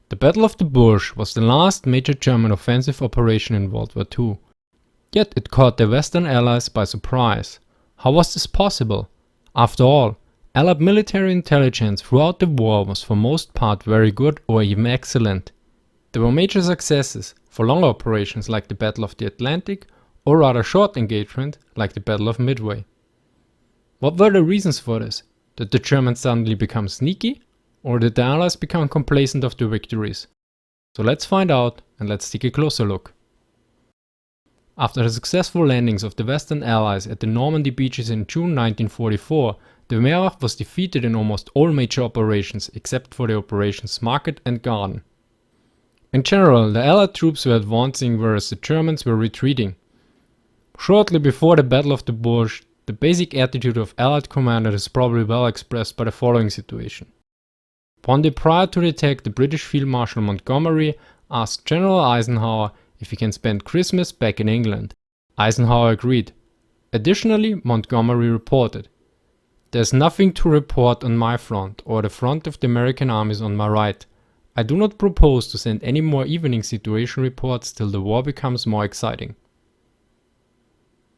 The Battle of the Bulge was the last major German offensive operation in World War II. Yet it caught the Western Allies by surprise. How was this possible? After all, Allied military intelligence throughout the war was for most part very good or even excellent. There were major successes for longer operations like the Battle of the Atlantic, or rather short engagement like the Battle of Midway. What were the reasons for this? Did the Germans suddenly become sneaky? Or did the Allies become complacent of their victories? So let's find out and let's take a closer look. After the successful landings of the Western Allies at the Normandy beaches in June 1944, the Wehrmacht was defeated in almost all major operations except for the operations Market and Garden. In general, the Allied troops were advancing whereas the Germans were retreating. Shortly before the Battle of the Bulge, the basic attitude of Allied commanders is probably well expressed by the following situation. One day prior to the attack, the British Field Marshal Montgomery asked General Eisenhower if he can spend Christmas back in England. Eisenhower agreed. Additionally, Montgomery reported, "There's nothing to report on my front or the front of the American armies on my right. I do not propose to send any more evening situation reports till the war becomes more exciting."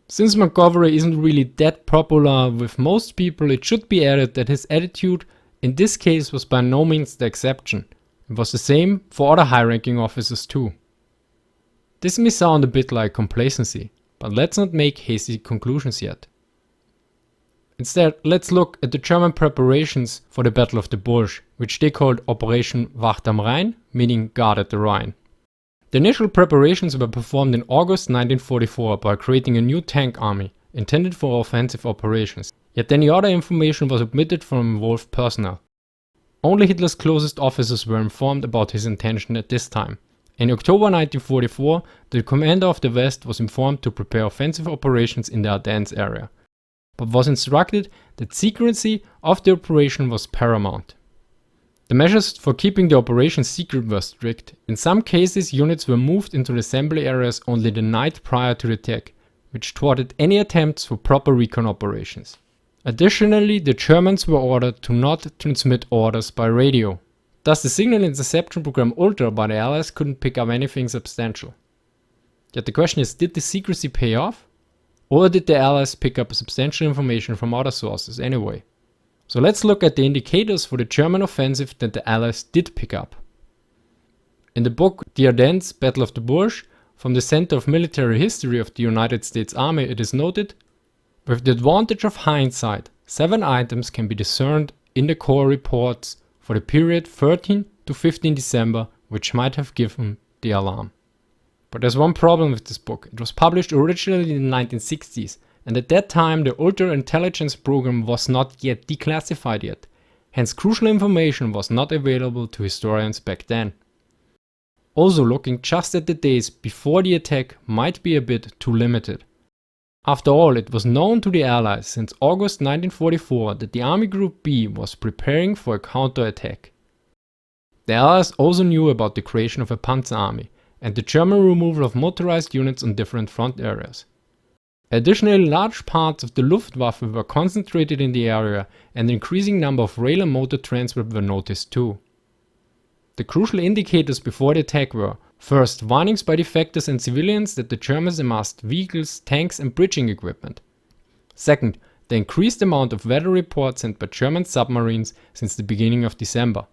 Since Montgomery isn't really that popular with most people, it should be added that his attitude in this case was by no means the exception. It was the same for other high-ranking officers too. This may sound a bit like complacency, but let's not make hasty conclusions yet. Instead, let's look at the German preparations for the Battle of the Bulge, which they called Operation Wacht am Rhein, meaning guard at the Rhine. The initial preparations were performed in August 1944 by creating a new tank army, intended for offensive operations. Yet any other information was omitted from involved personnel. Only Hitler's closest officers were informed about his intention at this time. In October 1944, the commander of the West was informed to prepare offensive operations in the Ardennes area, but was instructed that secrecy of the operation was paramount. The measures for keeping the operation secret were strict. In some cases, units were moved into the assembly areas only the night prior to the attack, which thwarted any attempts for proper recon operations. Additionally, the Germans were ordered to not transmit orders by radio. Thus the signal interception program Ultra by the Allies couldn't pick up anything substantial. Yet the question is, did the secrecy pay off? Or did the Allies pick up substantial information from other sources anyway? So let's look at the indicators for the German offensive that the Allies did pick up. In the book The Ardennes Battle of the Bulge, from the Center of Military History of the United States Army, it is noted, with the advantage of hindsight, 7 items can be discerned in the core reports for the period 13 to 15 December, which might have given the alarm. But there's one problem with this book. It was published originally in the 1960s, and at that time the Ultra Intelligence Program was not yet declassified yet. Hence crucial information was not available to historians back then. Also, looking just at the days before the attack might be a bit too limited. After all, it was known to the Allies since August 1944 that the Army Group B was preparing for a counterattack. The Allies also knew about the creation of a Panzer Army and the German removal of motorized units on different front areas. Additionally, large parts of the Luftwaffe were concentrated in the area and an increasing number of rail and motor transport were noticed too. The crucial indicators before the attack were: first, warnings by defectors and civilians that the Germans amassed vehicles, tanks and bridging equipment. Second, the increased amount of weather reports sent by German submarines since the beginning of December.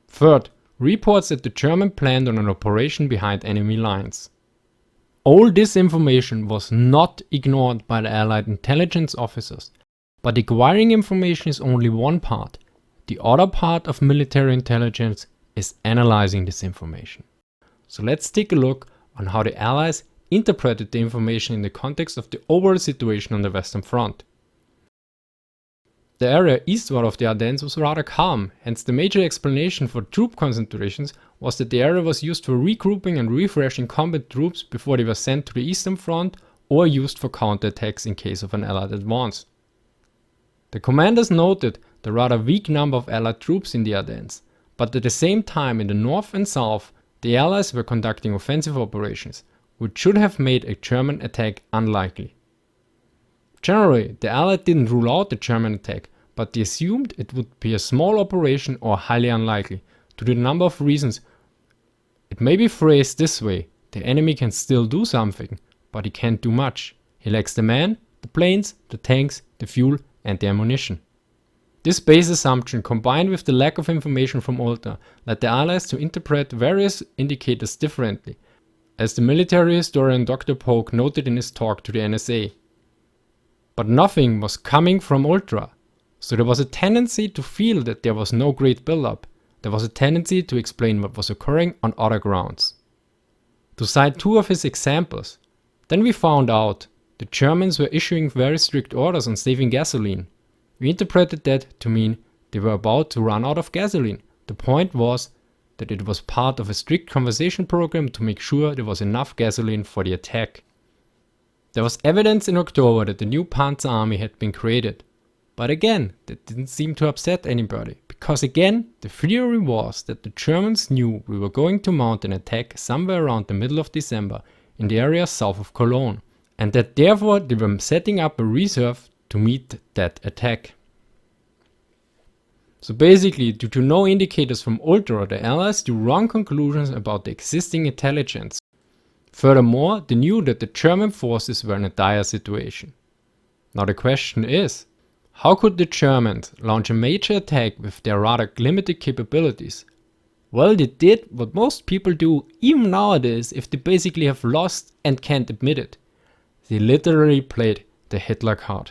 Third, reports that the Germans planned on an operation behind enemy lines. All this information was not ignored by the Allied intelligence officers, but acquiring information is only one part. The other part of military intelligence is analyzing this information. So let's take a look on how the Allies interpreted the information in the context of the overall situation on the Western Front. The area eastward of the Ardennes was rather calm, hence the major explanation for troop concentrations was that the area was used for regrouping and refreshing combat troops before they were sent to the Eastern Front or used for counterattacks in case of an Allied advance. The commanders noted the rather weak number of Allied troops in the Ardennes, but at the same time in the north and south the Allies were conducting offensive operations, which should have made a German attack unlikely. Generally, the Allies didn't rule out the German attack, but they assumed it would be a small operation or highly unlikely, due to the number of reasons It may be phrased this way: the enemy can still do something, but he can't do much. He lacks the men, the planes, the tanks, the fuel and the ammunition. This base assumption, combined with the lack of information from Ultra, led the Allies to interpret various indicators differently, as the military historian Dr. Pogue noted in his talk to the NSA. But nothing was coming from Ultra, so there was a tendency to feel that there was no great build-up. There was a tendency to explain what was occurring on other grounds. To cite two of his examples, then we found out the Germans were issuing very strict orders on saving gasoline. We interpreted that to mean they were about to run out of gasoline. The point was that it was part of a strict conservation program to make sure there was enough gasoline for the attack. There was evidence in October that the new Panzer Army had been created. But again, that didn't seem to upset anybody, because again, the theory was that the Germans knew we were going to mount an attack somewhere around the middle of December in the area south of Cologne, and that therefore they were setting up a reserve to meet that attack. So basically, due to no indicators from Ultra, the Allies drew wrong conclusions about the existing intelligence. Furthermore, they knew that the German forces were in a dire situation. Now the question is, how could the Germans launch a major attack with their rather limited capabilities? Well, they did what most people do even nowadays if they basically have lost and can't admit it. They literally played the Hitler card.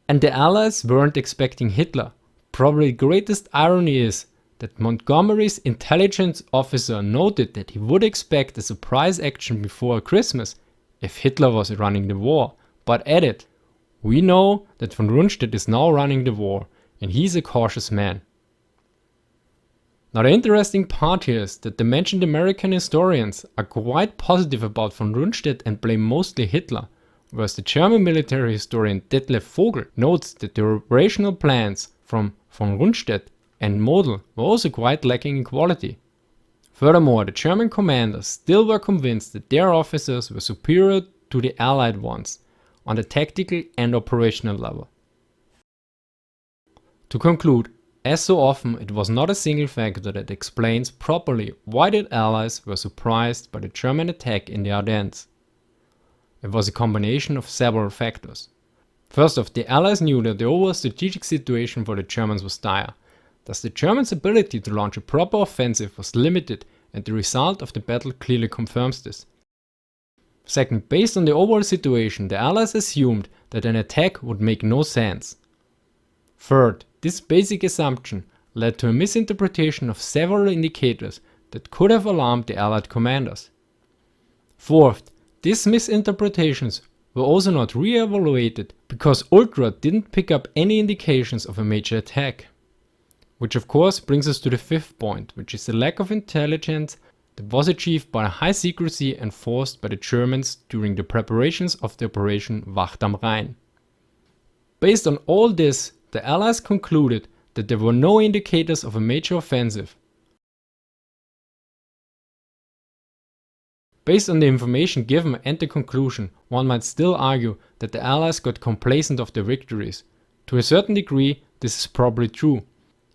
And the Allies weren't expecting Hitler. Probably the greatest irony is that Montgomery's intelligence officer noted that he would expect a surprise action before Christmas if Hitler was running the war, but added, "We know that von Rundstedt is now running the war, and he's a cautious man." Now the interesting part here is that the mentioned American historians are quite positive about von Rundstedt and blame mostly Hitler, whereas the German military historian Detlef Vogel notes that the operational plans from von Rundstedt and Model were also quite lacking in quality. Furthermore, the German commanders still were convinced that their officers were superior to the Allied ones on the tactical and operational level. To conclude, as so often, it was not a single factor that explains properly why the Allies were surprised by the German attack in the Ardennes. It was a combination of several factors. First off, the Allies knew that the overall strategic situation for the Germans was dire. Thus the Germans' ability to launch a proper offensive was limited, and the result of the battle clearly confirms this. Second, based on the overall situation, the Allies assumed that an attack would make no sense. Third, this basic assumption led to a misinterpretation of several indicators that could have alarmed the Allied commanders. Fourth, these misinterpretations were also not re-evaluated because Ultra didn't pick up any indications of a major attack. Which of course brings us to the fifth point, which is the lack of intelligence that was achieved by high secrecy enforced by the Germans during the preparations of the Operation Wacht am Rhein. Based on all this, the Allies concluded that there were no indicators of a major offensive. Based on the information given and the conclusion, one might still argue that the Allies got complacent of their victories. To a certain degree, this is probably true.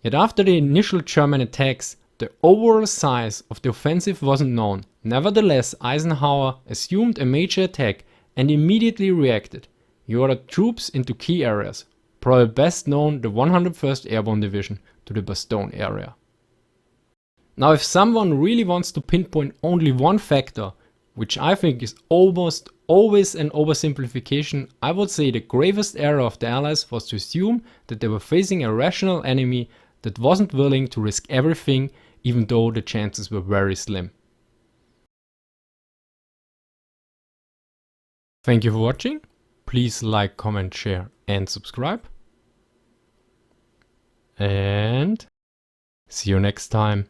Yet after the initial German attacks, the overall size of the offensive wasn't known. Nevertheless, Eisenhower assumed a major attack and immediately reacted. He ordered troops into key areas, probably best known the 101st Airborne Division to the Bastogne area. Now if someone really wants to pinpoint only one factor, which I think is almost always an oversimplification, I would say the gravest error of the Allies was to assume that they were facing a rational enemy that wasn't willing to risk everything, even though the chances were very slim. Thank you for watching. Please like, comment, share and subscribe. And see you next time.